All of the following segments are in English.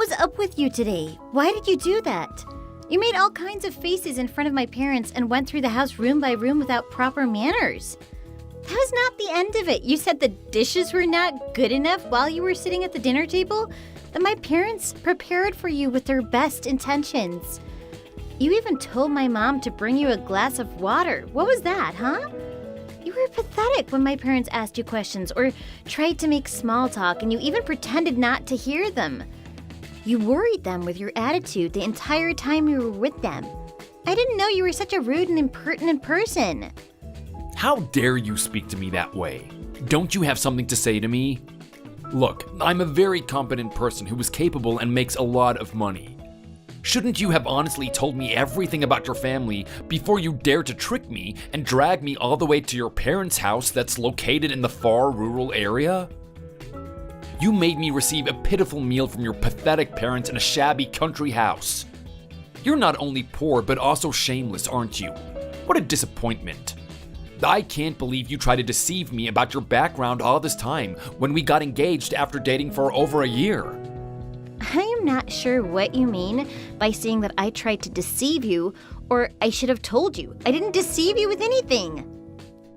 was up with you today? Why did you do that? You made all kinds of faces in front of my parents and went through the house room by room without proper manners. That was not the end of it. You said the dishes were not good enough while you were sitting at the dinner table, that my parents prepared for you with their best intentions. You even told my mom to bring you a glass of water. What was that, huh? You were pathetic when my parents asked you questions or tried to make small talk, and you even pretended not to hear them. You worried them with your attitude the entire time you were with them. I didn't know you were such a rude and impertinent person. How dare you speak to me that way? Don't you have something to say to me? Look, I'm a very competent person who is capable and makes a lot of money. Shouldn't you have honestly told me everything about your family before you dare to trick me and drag me all the way to your parents' house that's located in the far rural area? You made me receive a pitiful meal from your pathetic parents in a shabby country house. You're not only poor, but also shameless, aren't you? What a disappointment. I can't believe you tried to deceive me about your background all this time when we got engaged after dating for over a year. I am not sure what you mean by saying that I tried to deceive you, or I should have told you. I didn't deceive you with anything.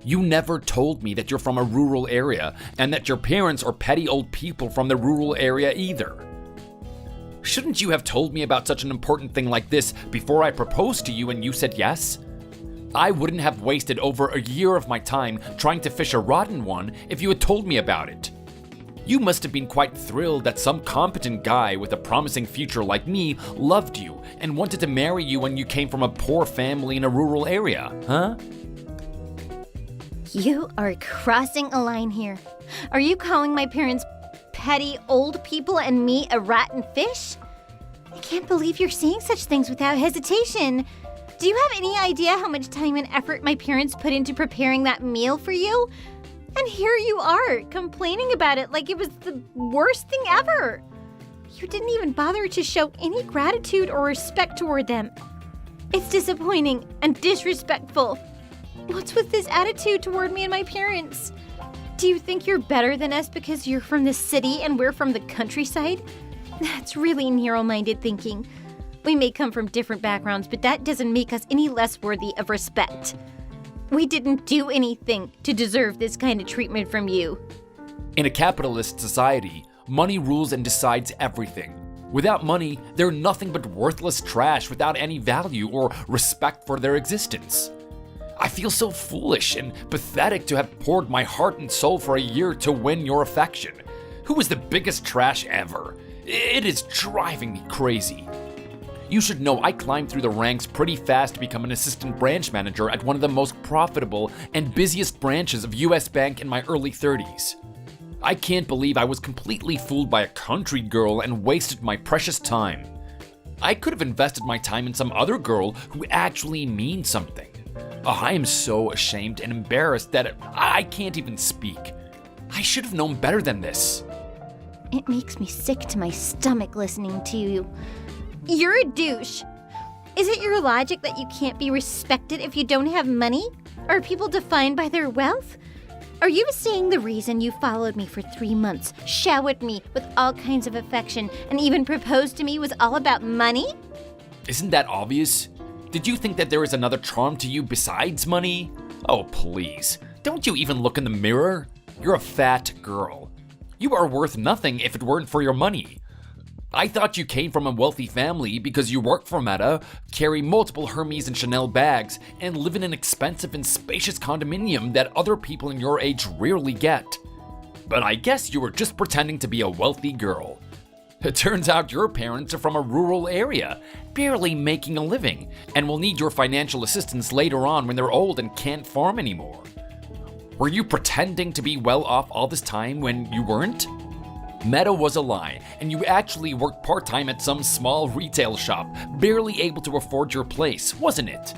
You never told me that you're from a rural area and that your parents are petty old people from the rural area either. Shouldn't you have told me about such an important thing like this before I proposed to you and you said yes? I wouldn't have wasted over a year of my time trying to fish a rotten one if you had told me about it. You must have been quite thrilled that some competent guy with a promising future like me loved you and wanted to marry you when you came from a poor family in a rural area, huh? You are crossing a line here. Are you calling my parents petty old people and me a rotten fish? I can't believe you're saying such things without hesitation. Do you have any idea how much time and effort my parents put into preparing that meal for you? And here you are, complaining about it like it was the worst thing ever. You didn't even bother to show any gratitude or respect toward them. It's disappointing and disrespectful. What's with this attitude toward me and my parents? Do you think you're better than us because you're from the city and we're from the countryside? That's really narrow-minded thinking. We may come from different backgrounds, but that doesn't make us any less worthy of respect. We didn't do anything to deserve this kind of treatment from you. In a capitalist society, money rules and decides everything. Without money, they're nothing but worthless trash without any value or respect for their existence. I feel so foolish and pathetic to have poured my heart and soul for a year to win your affection. Who was the biggest trash ever? It is driving me crazy. You should know I climbed through the ranks pretty fast to become an assistant branch manager at one of the most profitable and busiest branches of US Bank in my early 30s. I can't believe I was completely fooled by a country girl and wasted my precious time. I could have invested my time in some other girl who actually means something. I am so ashamed and embarrassed that I can't even speak. I should have known better than this. It makes me sick to my stomach listening to you. You're a douche. Is it your logic that you can't be respected if you don't have money? Are people defined by their wealth? Are you saying the reason you followed me for 3 months, showered me with all kinds of affection, and even proposed to me was all about money? Isn't that obvious? Did you think that there is another charm to you besides money? Oh, please. Don't you even look in the mirror? You're a fat girl. You are worth nothing if it weren't for your money. I thought you came from a wealthy family because you work for Meta, carry multiple Hermes and Chanel bags, and live in an expensive and spacious condominium that other people in your age rarely get. But I guess you were just pretending to be a wealthy girl. It turns out your parents are from a rural area, barely making a living, and will need your financial assistance later on when they're old and can't farm anymore. Were you pretending to be well off all this time when you weren't? Meta was a lie, and you actually worked part-time at some small retail shop, barely able to afford your place, wasn't it?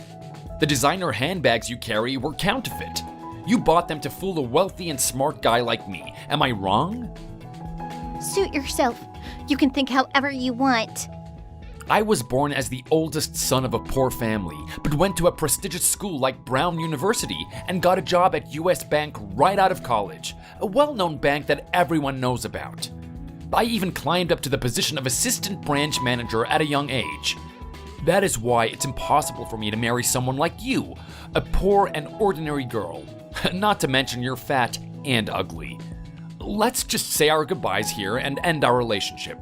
The designer handbags you carry were counterfeit. You bought them to fool a wealthy and smart guy like me. Am I wrong? Suit yourself. You can think however you want. I was born as the oldest son of a poor family, but went to a prestigious school like Brown University and got a job at US Bank right out of college, a well-known bank that everyone knows about. I even climbed up to the position of assistant branch manager at a young age. That is why it's impossible for me to marry someone like you, a poor and ordinary girl. Not to mention you're fat and ugly. Let's just say our goodbyes here and end our relationship.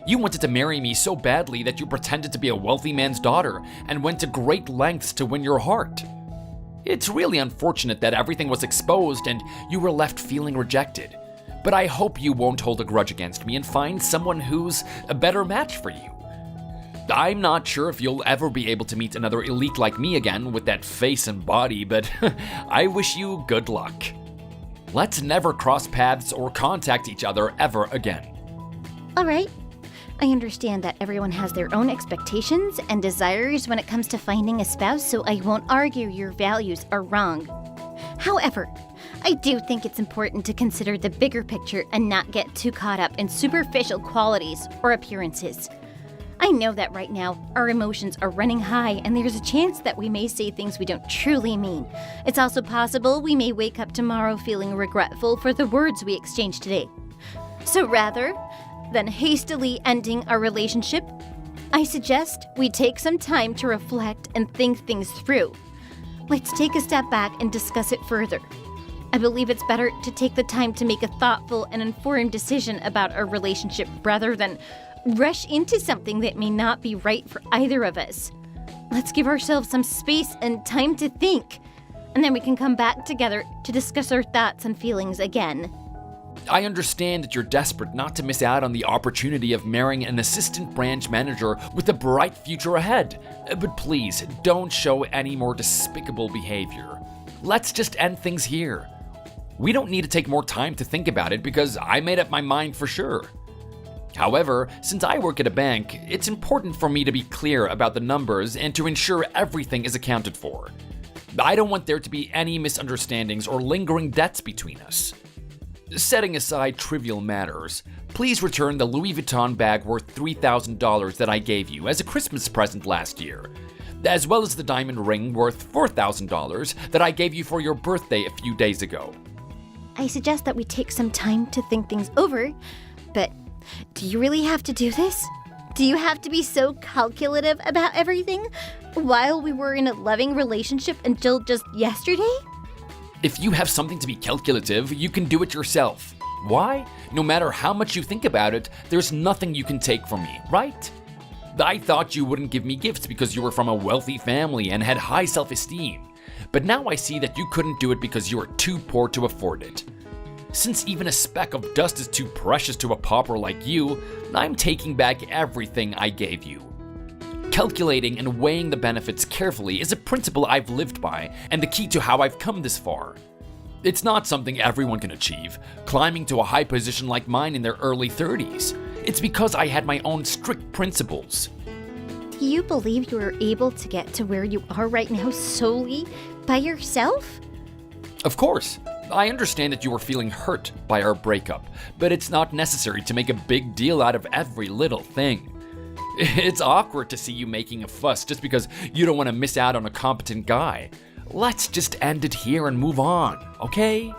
You wanted to marry me so badly that you pretended to be a wealthy man's daughter and went to great lengths to win your heart. It's really unfortunate that everything was exposed and you were left feeling rejected. But I hope you won't hold a grudge against me and find someone who's a better match for you. I'm not sure if you'll ever be able to meet another elite like me again with that face and body, but I wish you good luck. Let's never cross paths or contact each other ever again. All right. I understand that everyone has their own expectations and desires when it comes to finding a spouse, so I won't argue your values are wrong. However, I do think it's important to consider the bigger picture and not get too caught up in superficial qualities or appearances. I know that right now, our emotions are running high and there's a chance that we may say things we don't truly mean. It's also possible we may wake up tomorrow feeling regretful for the words we exchanged today. So rather than hastily ending our relationship, I suggest we take some time to reflect and think things through. Let's take a step back and discuss it further. I believe it's better to take the time to make a thoughtful and informed decision about our relationship rather than rush into something that may not be right for either of us. Let's give ourselves some space and time to think, and then we can come back together to discuss our thoughts and feelings again. I understand that you're desperate not to miss out on the opportunity of marrying an assistant branch manager with a bright future ahead, but please don't show any more despicable behavior. Let's just end things here. We don't need to take more time to think about it because I made up my mind for sure. However, since I work at a bank, it's important for me to be clear about the numbers and to ensure everything is accounted for. I don't want there to be any misunderstandings or lingering debts between us. Setting aside trivial matters, please return the Louis Vuitton bag worth $3,000 that I gave you as a Christmas present last year, as well as the diamond ring worth $4,000 that I gave you for your birthday a few days ago. I suggest that we take some time to think things over, but do you really have to do this? Do you have to be so calculative about everything while we were in a loving relationship until just yesterday? If you have something to be calculative, you can do it yourself. Why? No matter how much you think about it, there's nothing you can take from me, right? I thought you wouldn't give me gifts because you were from a wealthy family and had high self-esteem. But now I see that you couldn't do it because you were too poor to afford it. Since even a speck of dust is too precious to a pauper like you, I'm taking back everything I gave you. Calculating and weighing the benefits carefully is a principle I've lived by and the key to how I've come this far. It's not something everyone can achieve, climbing to a high position like mine in their early 30s. It's because I had my own strict principles. Do you believe you were able to get to where you are right now solely by yourself? Of course. I understand that you were feeling hurt by our breakup, but it's not necessary to make a big deal out of every little thing. It's awkward to see you making a fuss just because you don't want to miss out on a competent guy. Let's just end it here and move on, okay?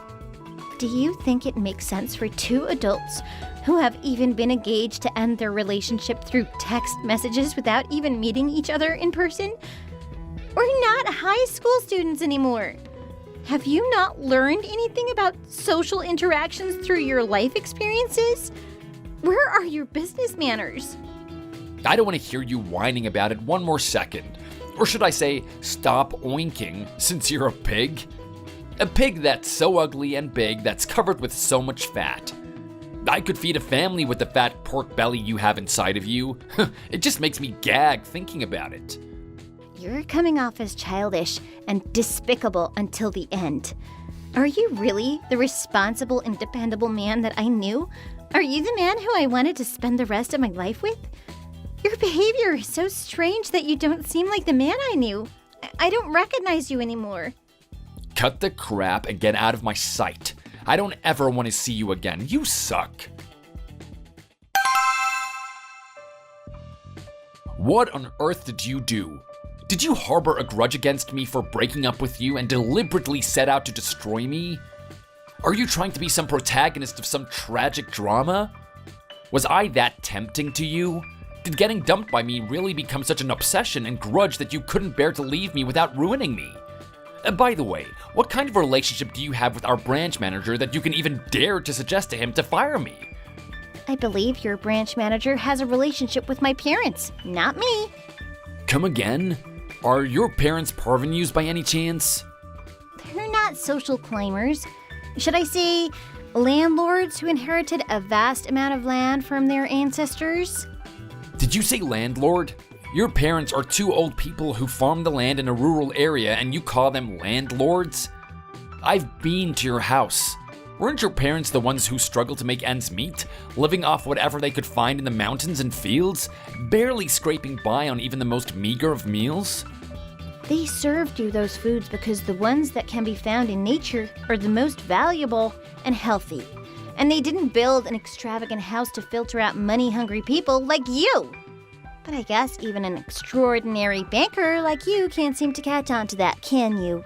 Do you think it makes sense for two adults who have even been engaged to end their relationship through text messages without even meeting each other in person? We're not high school students anymore. Have you not learned anything about social interactions through your life experiences? Where are your business manners? I don't want to hear you whining about it one more second. Or should I say, stop oinking, since you're a pig? A pig that's so ugly and big that's covered with so much fat. I could feed a family with the fat pork belly you have inside of you. It just makes me gag thinking about it. You're coming off as childish and despicable until the end. Are you really the responsible and dependable man that I knew? Are you the man who I wanted to spend the rest of my life with? Your behavior is so strange that you don't seem like the man I knew. I don't recognize you anymore. Cut the crap and get out of my sight. I don't ever want to see you again. You suck. What on earth did you do? Did you harbor a grudge against me for breaking up with you and deliberately set out to destroy me? Are you trying to be some protagonist of some tragic drama? Was I that tempting to you? Did getting dumped by me really become such an obsession and grudge that you couldn't bear to leave me without ruining me? By the way, what kind of relationship do you have with our branch manager that you can even dare to suggest to him to fire me? I believe your branch manager has a relationship with my parents, not me. Come again? Are your parents parvenus by any chance? They're not social climbers. Should I say landlords who inherited a vast amount of land from their ancestors? Did you say landlord? Your parents are two old people who farm the land in a rural area and you call them landlords? I've been to your house. Weren't your parents the ones who struggled to make ends meet, living off whatever they could find in the mountains and fields, barely scraping by on even the most meager of meals? They served you those foods because the ones that can be found in nature are the most valuable and healthy. And they didn't build an extravagant house to filter out money-hungry people like you. But I guess even an extraordinary banker like you can't seem to catch on to that, can you?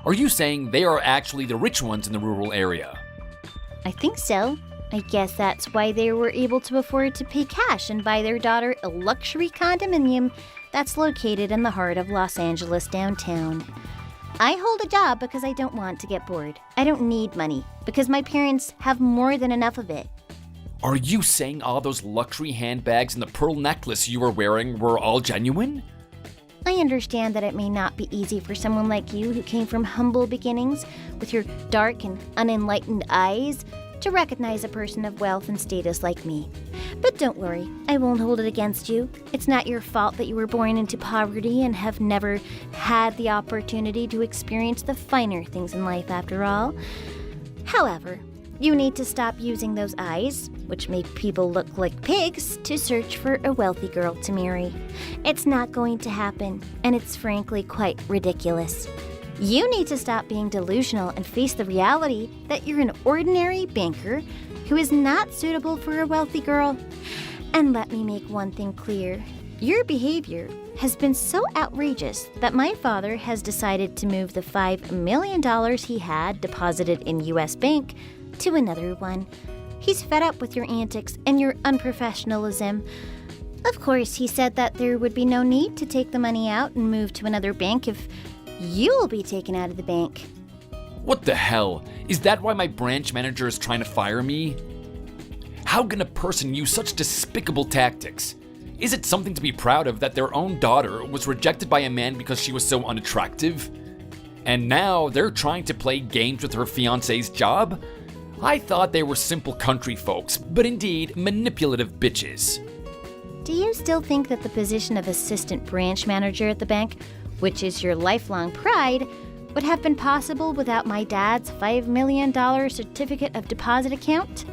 Are you saying they are actually the rich ones in the rural area? I think so. I guess that's why they were able to afford to pay cash and buy their daughter a luxury condominium that's located in the heart of Los Angeles downtown. I hold a job because I don't want to get bored. I don't need money because my parents have more than enough of it. Are you saying all those luxury handbags and the pearl necklace you were wearing were all genuine? I understand that it may not be easy for someone like you who came from humble beginnings with your dark and unenlightened eyes to recognize a person of wealth and status like me. But don't worry, I won't hold it against you. It's not your fault that you were born into poverty and have never had the opportunity to experience the finer things in life after all. However, you need to stop using those eyes, which make people look like pigs, to search for a wealthy girl to marry. It's not going to happen, and it's frankly quite ridiculous. You need to stop being delusional and face the reality that you're an ordinary banker who is not suitable for a wealthy girl. And let me make one thing clear. Your behavior has been so outrageous that my father has decided to move the $5 million he had deposited in U.S. Bank to another one. He's fed up with your antics and your unprofessionalism. Of course, he said that there would be no need to take the money out and move to another bank if you'll be taken out of the bank. What the hell? Is that why my branch manager is trying to fire me? How can a person use such despicable tactics? Is it something to be proud of that their own daughter was rejected by a man because she was so unattractive? And now they're trying to play games with her fiancé's job? I thought they were simple country folks, but indeed manipulative bitches. Do you still think that the position of assistant branch manager at the bank, which is your lifelong pride, would have been possible without my dad's $5 million certificate of deposit account?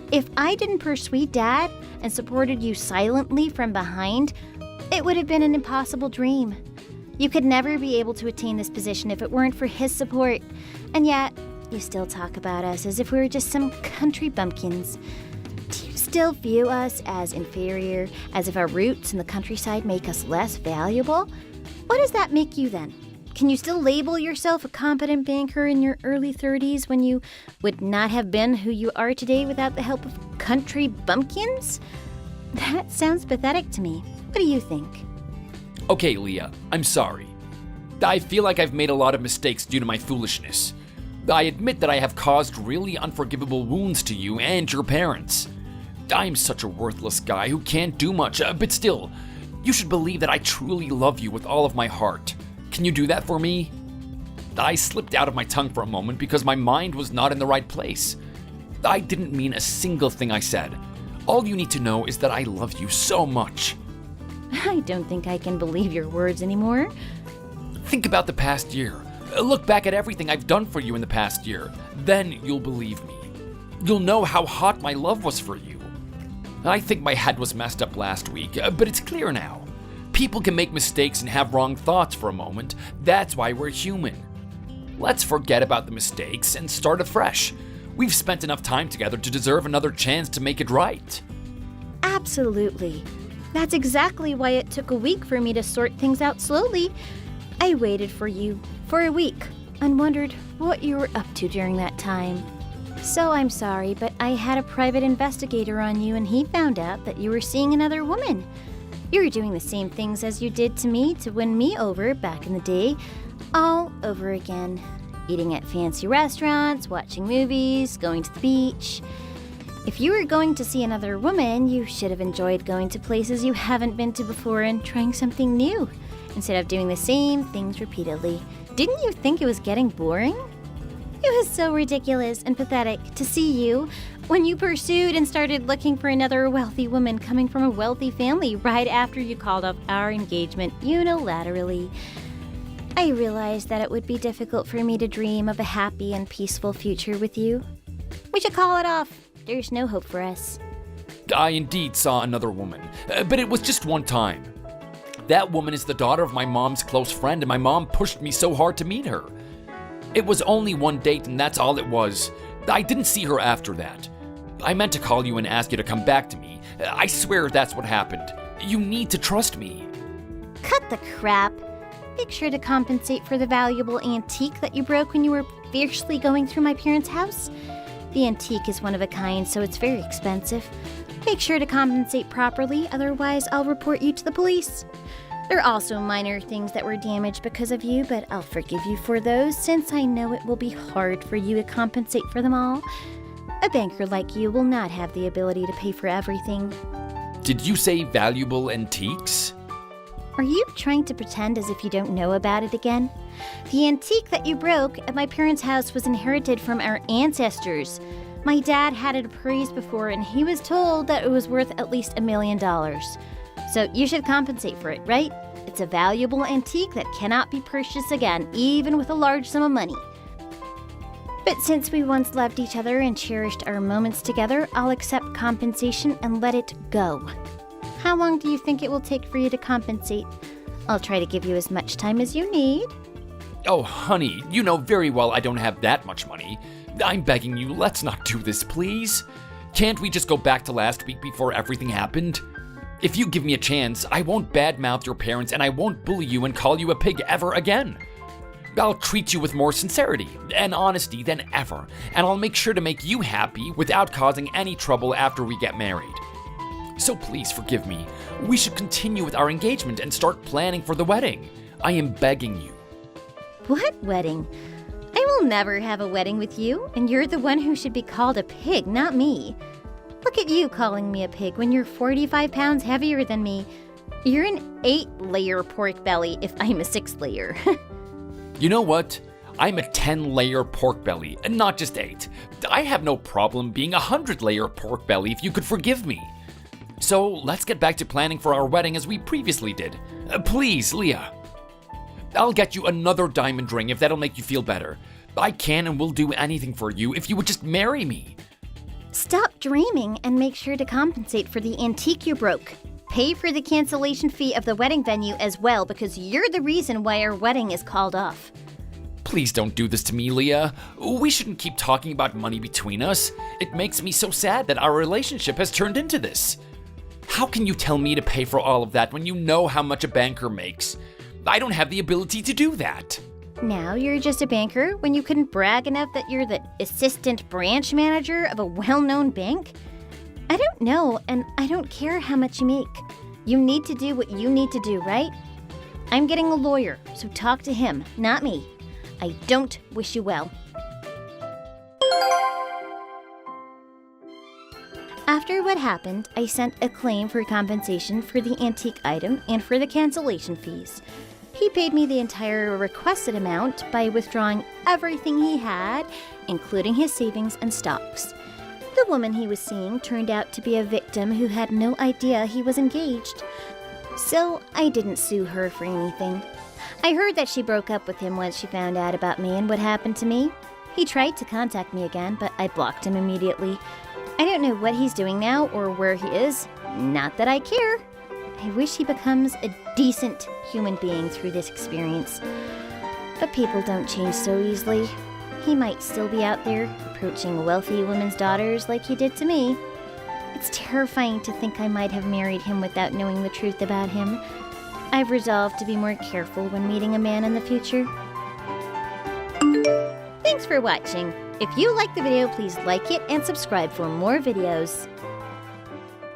If I didn't persuade Dad and supported you silently from behind, it would have been an impossible dream. You could never be able to attain this position if it weren't for his support. And yet, you still talk about us as if we were just some country bumpkins. Do you still view us as inferior, as if our roots in the countryside make us less valuable? What does that make you then? Can you still label yourself a competent banker in your early 30s when you would not have been who you are today without the help of country bumpkins? That sounds pathetic to me. What do you think? Okay, Leah, I'm sorry. I feel like I've made a lot of mistakes due to my foolishness. I admit that I have caused really unforgivable wounds to you and your parents. I'm such a worthless guy who can't do much, but still, you should believe that I truly love you with all of my heart. Can you do that for me? I slipped out of my tongue for a moment because my mind was not in the right place. I didn't mean a single thing I said. All you need to know is that I love you so much. I don't think I can believe your words anymore. Think about the past year. Look back at everything I've done for you in the past year. Then you'll believe me. You'll know how hot my love was for you. I think my head was messed up last week, but it's clear now. People can make mistakes and have wrong thoughts for a moment. That's why we're human. Let's forget about the mistakes and start afresh. We've spent enough time together to deserve another chance to make it right. Absolutely. That's exactly why it took a week for me to sort things out slowly. I waited for you for a week and wondered what you were up to during that time. So I'm sorry, but I had a private investigator on you and he found out that you were seeing another woman. You were doing the same things as you did to me to win me over back in the day, all over again. Eating at fancy restaurants, watching movies, going to the beach. If you were going to see another woman, you should have enjoyed going to places you haven't been to before and trying something new, instead of doing the same things repeatedly. Didn't you think it was getting boring? It was so ridiculous and pathetic to see you when you pursued and started looking for another wealthy woman coming from a wealthy family right after you called off our engagement unilaterally. I realized that it would be difficult for me to dream of a happy and peaceful future with you. We should call it off. There's no hope for us. I indeed saw another woman, but it was just one time. That woman is the daughter of my mom's close friend, and my mom pushed me so hard to meet her. It was only one date, and that's all it was. I didn't see her after that. I meant to call you and ask you to come back to me. I swear that's what happened. You need to trust me. Cut the crap. Make sure to compensate for the valuable antique that you broke when you were fiercely going through my parents' house. The antique is one of a kind, so it's very expensive. Make sure to compensate properly, otherwise I'll report you to the police. There are also minor things that were damaged because of you, but I'll forgive you for those since I know it will be hard for you to compensate for them all. A banker like you will not have the ability to pay for everything. Did you say valuable antiques? Are you trying to pretend as if you don't know about it again? The antique that you broke at my parents' house was inherited from our ancestors. My dad had it appraised before and he was told that it was worth at least $1 million. So you should compensate for it, right? It's a valuable antique that cannot be purchased again, even with a large sum of money. But since we once loved each other and cherished our moments together, I'll accept compensation and let it go. How long do you think it will take for you to compensate? I'll try to give you as much time as you need. Oh, honey, you know very well I don't have that much money. I'm begging you, let's not do this, please. Can't we just go back to last week before everything happened? If you give me a chance, I won't badmouth your parents and I won't bully you and call you a pig ever again. I'll treat you with more sincerity and honesty than ever, and I'll make sure to make you happy without causing any trouble after we get married. So please forgive me. We should continue with our engagement and start planning for the wedding. I am begging you. What wedding? I will never have a wedding with you, and you're the one who should be called a pig, not me. Look at you calling me a pig when you're 45 pounds heavier than me. You're an 8-layer pork belly if I'm a 6-layer. You know what? I'm a 10-layer pork belly, and not just 8. I have no problem being a 100-layer pork belly if you could forgive me. So let's get back to planning for our wedding as we previously did. Please, Leah. I'll get you another diamond ring if that'll make you feel better. I can and will do anything for you if you would just marry me. Stop dreaming and make sure to compensate for the antique you broke. Pay for the cancellation fee of the wedding venue as well because you're the reason why our wedding is called off. Please don't do this to me, Leah. We shouldn't keep talking about money between us. It makes me so sad that our relationship has turned into this. How can you tell me to pay for all of that when you know how much a banker makes? I don't have the ability to do that. Now you're just a banker when you couldn't brag enough that you're the assistant branch manager of a well-known bank? I don't know, and I don't care how much you make. You need to do what you need to do, right? I'm getting a lawyer, so talk to him, not me. I don't wish you well. After what happened, I sent a claim for compensation for the antique item and for the cancellation fees. He paid me the entire requested amount by withdrawing everything he had, including his savings and stocks. The woman he was seeing turned out to be a victim who had no idea he was engaged. So I didn't sue her for anything. I heard that she broke up with him once she found out about me and what happened to me. He tried to contact me again, but I blocked him immediately. I don't know what he's doing now or where he is. Not that I care. I wish he becomes a decent human being through this experience. But people don't change so easily. He might still be out there, approaching wealthy women's daughters like he did to me. It's terrifying to think I might have married him without knowing the truth about him. I've resolved to be more careful when meeting a man in the future. Thanks for watching. If you like the video, please like it and subscribe for more videos.